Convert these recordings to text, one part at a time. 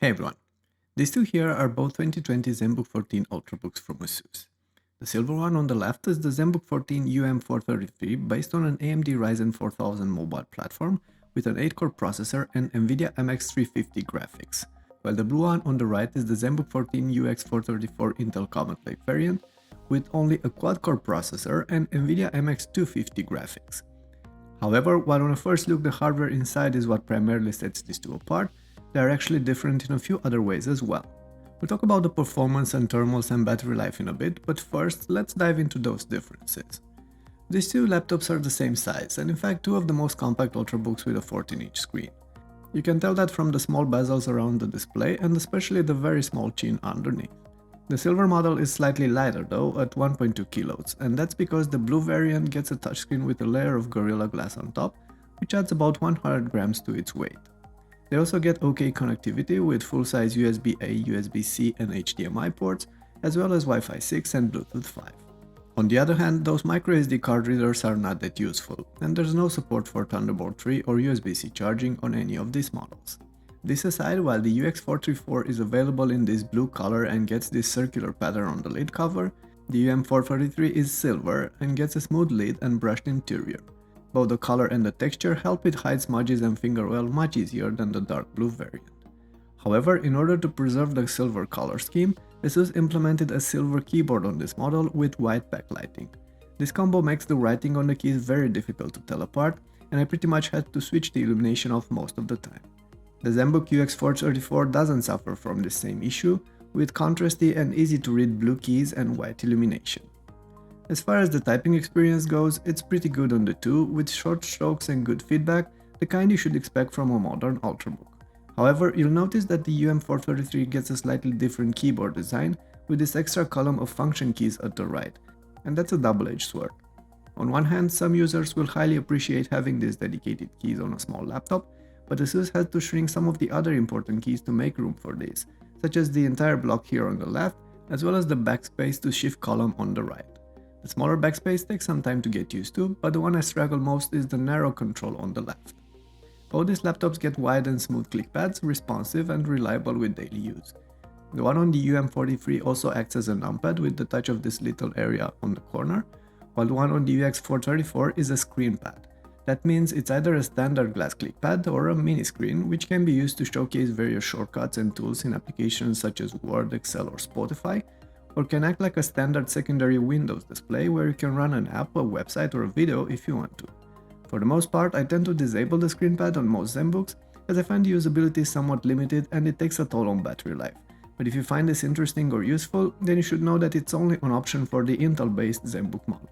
Hey everyone, these two here are both 2020 ZenBook 14 ultrabooks from Asus. The silver one on the left is the ZenBook 14 UM433 based on an AMD Ryzen 4000 mobile platform with an 8-core processor and Nvidia MX350 graphics, while the blue one on the right is the ZenBook 14 UX434 Intel Comet Lake variant with only a quad-core processor and Nvidia MX250 graphics. However, while on a first look the hardware inside is what primarily sets these two apart, they are actually different in a few other ways as well. We'll talk about the performance and thermals and battery life in a bit, but first let's dive into those differences. These two laptops are the same size, and in fact two of the most compact ultrabooks with a 14-inch screen. You can tell that from the small bezels around the display and especially the very small chin underneath. The silver model is slightly lighter though, at 1.2 kilos, and that's because the blue variant gets a touchscreen with a layer of Gorilla Glass on top, which adds about 100 grams to its weight. They also get OK connectivity with full-size USB-A, USB-C and HDMI ports, as well as Wi-Fi 6 and Bluetooth 5. On the other hand, those microSD card readers are not that useful, and there's no support for Thunderbolt 3 or USB-C charging on any of these models. This aside, while the UX434 is available in this blue color and gets this circular pattern on the lid cover, the UM433 is silver and gets a smooth lid and brushed interior. Both the color and the texture help it hide smudges and finger oil much easier than the dark blue variant. However, in order to preserve the silver color scheme, Asus implemented a silver keyboard on this model with white backlighting. This combo makes the writing on the keys very difficult to tell apart, and I pretty much had to switch the illumination off most of the time. The ZenBook UX434 doesn't suffer from this same issue, with contrasty and easy to read blue keys and white illumination. As far as the typing experience goes, it's pretty good on the two, with short strokes and good feedback, the kind you should expect from a modern ultrabook. However, you'll notice that the UM433 gets a slightly different keyboard design, with this extra column of function keys at the right, and that's a double-edged sword. On one hand, some users will highly appreciate having these dedicated keys on a small laptop, but Asus had to shrink some of the other important keys to make room for this, such as the entire block here on the left, as well as the backspace to shift column on the right. The smaller backspace takes some time to get used to, but the one I struggle most is the narrow control on the left. Both these laptops get wide and smooth clickpads, responsive and reliable with daily use. The one on the UM43 also acts as a numpad with the touch of this little area on the corner, while the one on the UX434 is a ScreenPad. That means it's either a standard glass clickpad or a mini screen, which can be used to showcase various shortcuts and tools in applications such as Word, Excel or Spotify, or can act like a standard secondary Windows display where you can run an app, a website or a video if you want to. For the most part, I tend to disable the ScreenPad on most ZenBooks as I find the usability somewhat limited and it takes a toll on battery life. But if you find this interesting or useful, then you should know that it's only an option for the Intel-based ZenBook model.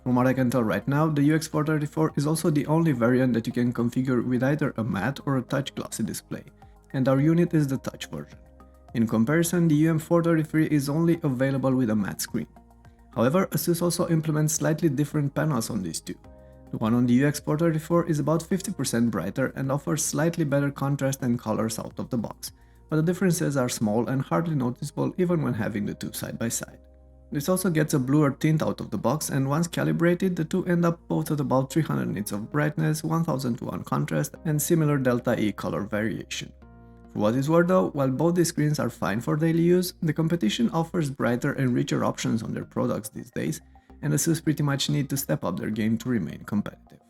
From what I can tell right now, the UX434 is also the only variant that you can configure with either a matte or a touch glossy display, and our unit is the touch version. In comparison, the UM433 is only available with a matte screen. However, Asus also implements slightly different panels on these two. The one on the UX434 is about 50% brighter and offers slightly better contrast and colors out of the box, but the differences are small and hardly noticeable even when having the two side by side. This also gets a bluer tint out of the box, and once calibrated, the two end up both at about 300 nits of brightness, 1000 to 1 contrast, and similar delta E color variation. For what is worth though, while both these screens are fine for daily use, the competition offers brighter and richer options on their products these days, and Asus pretty much need to step up their game to remain competitive.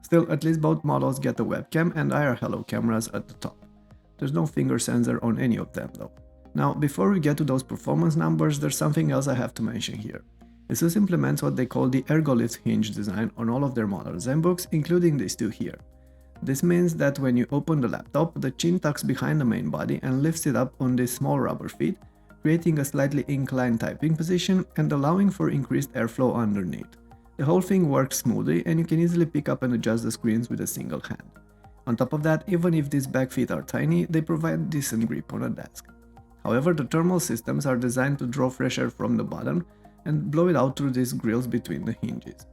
Still, at least both models get a webcam and IR Hello cameras at the top. There's no finger sensor on any of them though. Now, before we get to those performance numbers, there's something else I have to mention here. Asus implements what they call the Ergolift hinge design on all of their modern ZenBooks, including these two here. This means that when you open the laptop, the chin tucks behind the main body and lifts it up on these small rubber feet, creating a slightly inclined typing position and allowing for increased airflow underneath. The whole thing works smoothly and you can easily pick up and adjust the screens with a single hand. On top of that, even if these back feet are tiny, they provide decent grip on a desk. However, the thermal systems are designed to draw fresh air from the bottom and blow it out through these grills between the hinges.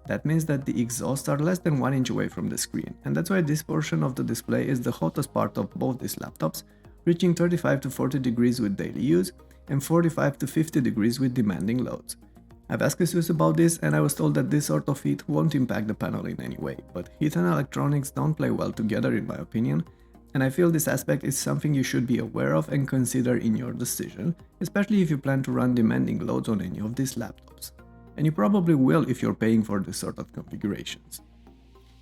That means that the exhausts are less than 1 inch away from the screen, and that's why this portion of the display is the hottest part of both these laptops, reaching 35 to 40 degrees with daily use and 45 to 50 degrees with demanding loads. I've asked Asus about this and I was told that this sort of heat won't impact the panel in any way, but heat and electronics don't play well together in my opinion, and I feel this aspect is something you should be aware of and consider in your decision, especially if you plan to run demanding loads on any of these laptops. And you probably will if you're paying for this sort of configurations.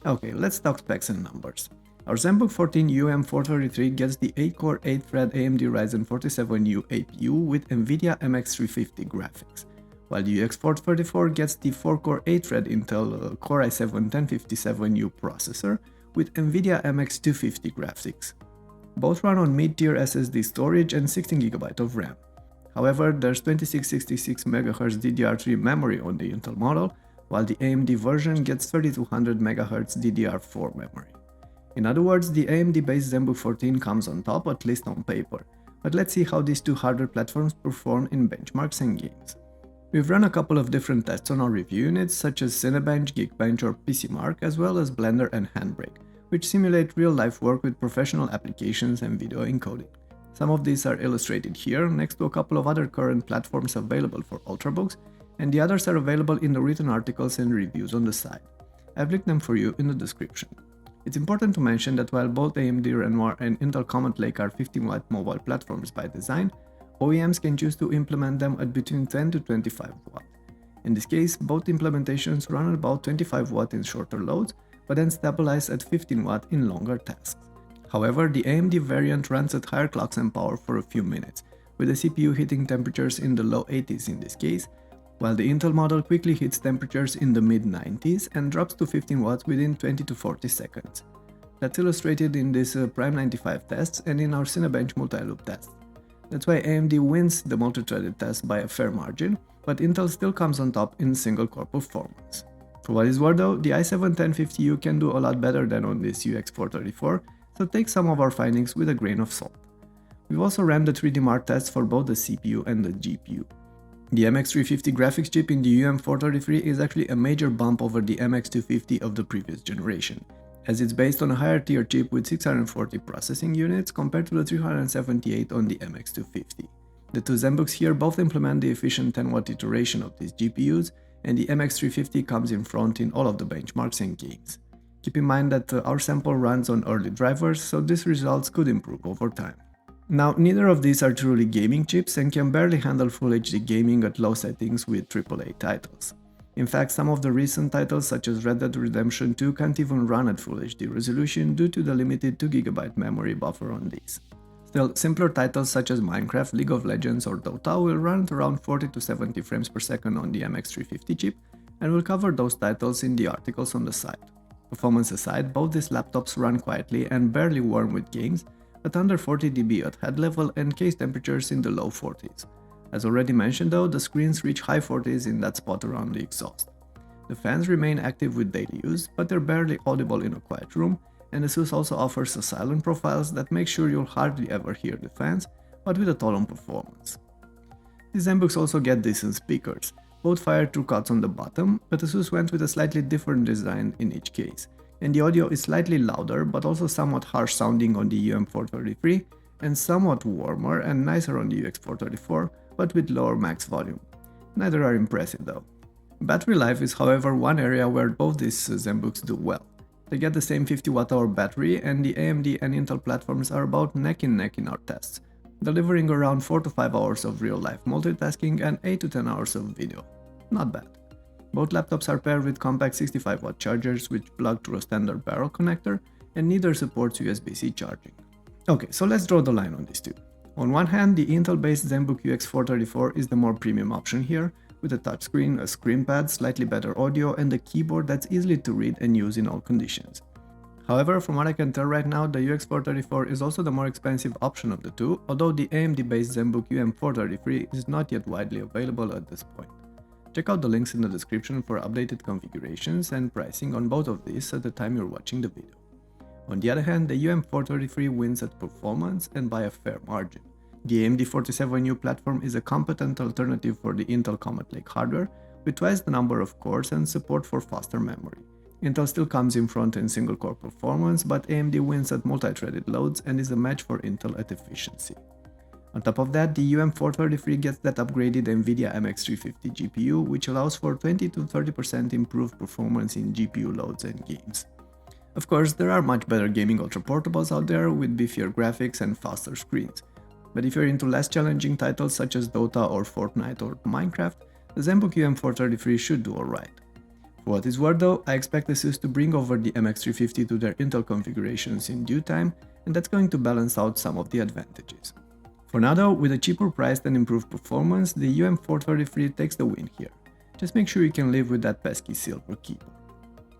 Okay, let's talk specs and numbers. Our ZenBook 14 UM433 gets the 8-core 8-thread AMD Ryzen 47U APU with Nvidia MX350 graphics, while the UX434 gets the 4-core 8-thread Intel Core i7 1057U processor with Nvidia MX250 graphics. Both run on mid-tier SSD storage and 16GB of RAM. However, there's 2666 MHz DDR3 memory on the Intel model, while the AMD version gets 3200 MHz DDR4 memory. In other words, the AMD-based ZenBook 14 comes on top, at least on paper, but let's see how these two hardware platforms perform in benchmarks and games. We've run a couple of different tests on our review units such as Cinebench, Geekbench or PCMark, as well as Blender and Handbrake, which simulate real-life work with professional applications and video encoding. Some of these are illustrated here next to a couple of other current platforms available for ultrabooks, and the others are available in the written articles and reviews on the site. I've linked them for you in the description. It's important to mention that while both AMD Renoir and Intel Comet Lake are 15W mobile platforms by design, OEMs can choose to implement them at between 10 to 25W. In this case, both implementations run at about 25W in shorter loads, but then stabilize at 15W in longer tasks. However, the AMD variant runs at higher clocks and power for a few minutes, with the CPU hitting temperatures in the low 80s in this case, while the Intel model quickly hits temperatures in the mid-90s and drops to 15W within 20 to 40 seconds. That's illustrated in this Prime 95 tests and in our Cinebench multi-loop test. That's why AMD wins the multi-threaded test by a fair margin, but Intel still comes on top in single-core performance. For what is worth though, the i7 1050U can do a lot better than on this UX434, so take some of our findings with a grain of salt. We've also ran the 3D Mark tests for both the CPU and the GPU. The MX350 graphics chip in the UM433 is actually a major bump over the MX250 of the previous generation, as it's based on a higher tier chip with 640 processing units compared to the 378 on the MX250. The two ZenBooks here both implement the efficient 10W iteration of these GPUs, and the MX350 comes in front in all of the benchmarks and games. Keep in mind that our sample runs on early drivers, so these results could improve over time. Now, neither of these are truly gaming chips and can barely handle Full HD gaming at low settings with AAA titles. In fact, some of the recent titles such as Red Dead Redemption 2 can't even run at Full HD resolution due to the limited 2GB memory buffer on these. Still, simpler titles such as Minecraft, League of Legends or Dota will run at around 40 to 70 frames per second on the MX350 chip, and we'll cover those titles in the articles on the site. Performance aside, both these laptops run quietly and barely warm with games, at under 40 dB at head level and case temperatures in the low 40s. As already mentioned though, the screens reach high 40s in that spot around the exhaust. The fans remain active with daily use, but they're barely audible in a quiet room, and Asus also offers silent profiles that make sure you'll hardly ever hear the fans, but with a toll on performance. These ZenBooks also get decent speakers. Both fire through cuts on the bottom, but Asus went with a slightly different design in each case, and the audio is slightly louder but also somewhat harsh sounding on the UM433 and somewhat warmer and nicer on the UX434, but with lower max volume. Neither are impressive though. Battery life is however one area where both these ZenBooks do well. They get the same 50Wh battery, and the AMD and Intel platforms are about neck in our tests, delivering around 4 to 5 hours of real-life multitasking and 8 to 10 hours of video. Not bad. Both laptops are paired with compact 65W chargers which plug through a standard barrel connector, and neither supports USB-C charging. Okay, so let's draw the line on these two. On one hand, the Intel-based ZenBook UX434 is the more premium option here, with a touchscreen, a ScreenPad, slightly better audio, and a keyboard that's easy to read and use in all conditions. However, from what I can tell right now, the UX434 is also the more expensive option of the two, although the AMD-based ZenBook UM433 is not yet widely available at this point. Check out the links in the description for updated configurations and pricing on both of these at the time you're watching the video. On the other hand, the UM433 wins at performance and by a fair margin. The AMD 47U platform is a competent alternative for the Intel Comet Lake hardware, with twice the number of cores and support for faster memory. Intel still comes in front in single-core performance, but AMD wins at multi-threaded loads and is a match for Intel at efficiency. On top of that, the UM433 gets that upgraded Nvidia MX350 GPU, which allows for 20 to 30% improved performance in GPU loads and games. Of course, there are much better gaming ultra portables out there with beefier graphics and faster screens. But if you're into less challenging titles such as Dota or Fortnite or Minecraft, the ZenBook UM433 should do alright. For what it's worth though, I expect Asus to bring over the MX350 to their Intel configurations in due time, and that's going to balance out some of the advantages. For now though, with a cheaper price and improved performance, the UM433 takes the win here. Just make sure you can live with that pesky silver keyboard.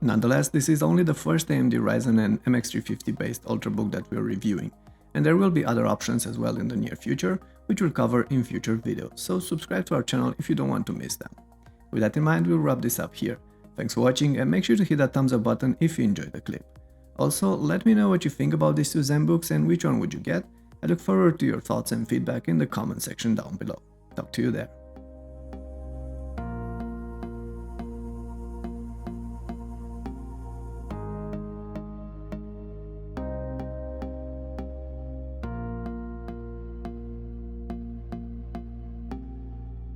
Nonetheless, this is only the first AMD Ryzen and MX350 based ultrabook that we're reviewing, and there will be other options as well in the near future, which we'll cover in future videos, so subscribe to our channel if you don't want to miss them. With that in mind, we'll wrap this up here. Thanks for watching and make sure to hit that thumbs up button if you enjoyed the clip. Also, let me know what you think about these two ZenBooks and which one would you get. I look forward to your thoughts and feedback in the comment section down below. Talk to you there.